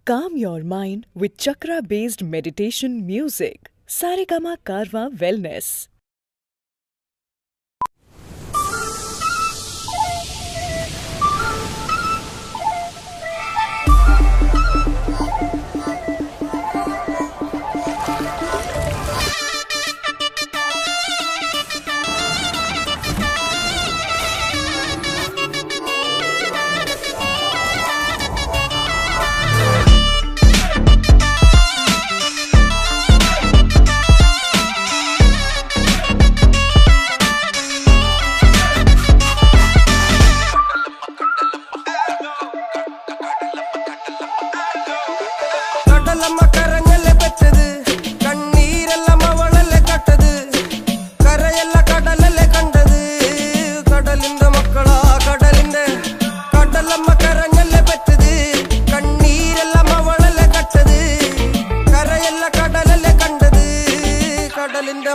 Calm your mind with chakra-based meditation music. Saregama Karwa Wellness.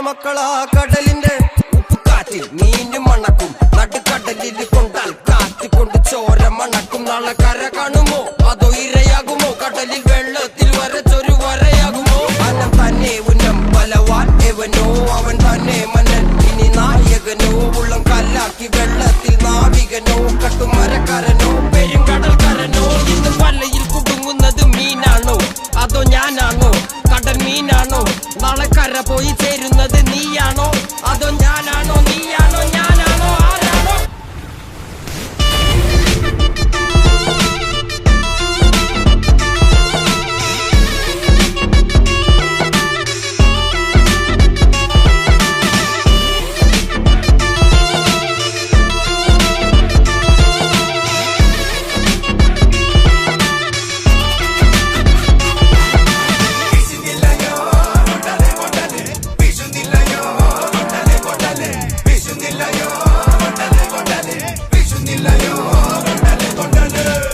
മക്കളാ കടലിന്റെ ഉപ്പുകാറ്റിൽ മീനും മണക്കും നടുക്കടലിൽ കൊണ്ടാൽ കാറ്റ് കൊണ്ട് ചോര മണക്കും നാളെ കര കാണുമോ അതോ ഇരയാകുമോ കടലിൽ വെള്ളത്തിൽ വരച്ചൊരു വരയാകുമോ അനം തന്നെ ഉന്നം ബലവാൻ എവനോ അവൻ തന്നെ മന്നൻ ഇനി നായകനോ ഉള്ളം കല്ലാക്കി വെള്ളത്തിൽ നാവികനോ കട്ടുമരക്കാരനോ പെരുങ്കടൽക്കാരനോ ഇന്ന് വലയിൽ കുടുങ്ങുന്നത് മീനാണോ അതോ ഞാനാണോ കടൽ മീനാണോ നാളെ കര പോയി ചേരുന്നത് നീയാണോ അതോ ഞാനാണോ നീയാണോ ഞാനാണോ ആരാണോ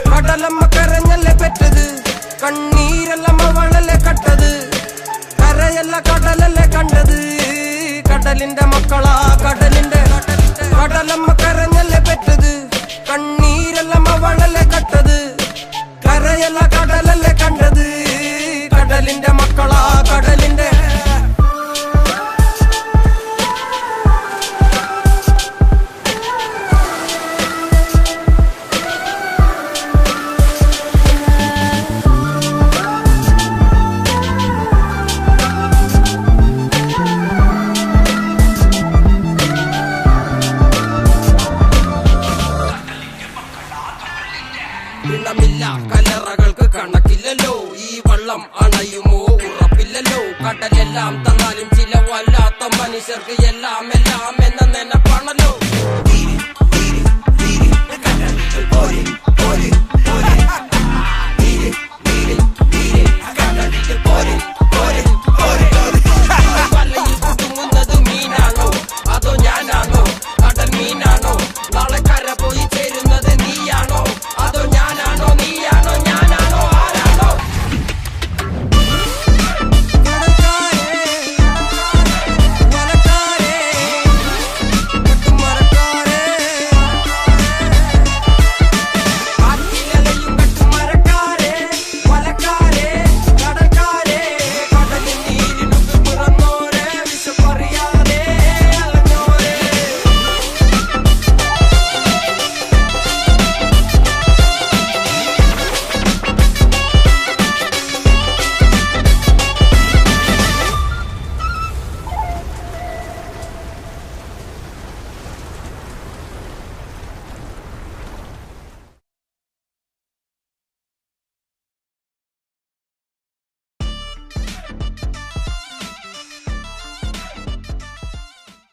കടലമ്മ കരഞ്ഞല്ലേ പെറ്റത് കണ്ണീരെല്ലാം അവളല്ലേ കട്ടത് കരയല്ല കടലല്ലേ കണ്ടത് കടലിന്റെ മക്കളാ കടലിന്റെ കടലമ്മ കരഞ്ഞല്ലേ പെറ്റത് കണ്ണീരെല്ലാം അവളല്ലേ കട്ടത് കരയല്ല കടലല്ലേ കണ്ടത് കടലിന്റെ മക്കളാ കടലിന്റെ കലറകൾക്ക് കണക്കില്ലല്ലോ ഈ വള്ളം അണയുമോ ഉറപ്പില്ലല്ലോ കടലെല്ലാം തന്നാലും ചില വല്ലാത്ത മനുഷ്യർക്ക് എല്ലാം എല്ലാം എന്ന നെനപ്പാണല്ലോ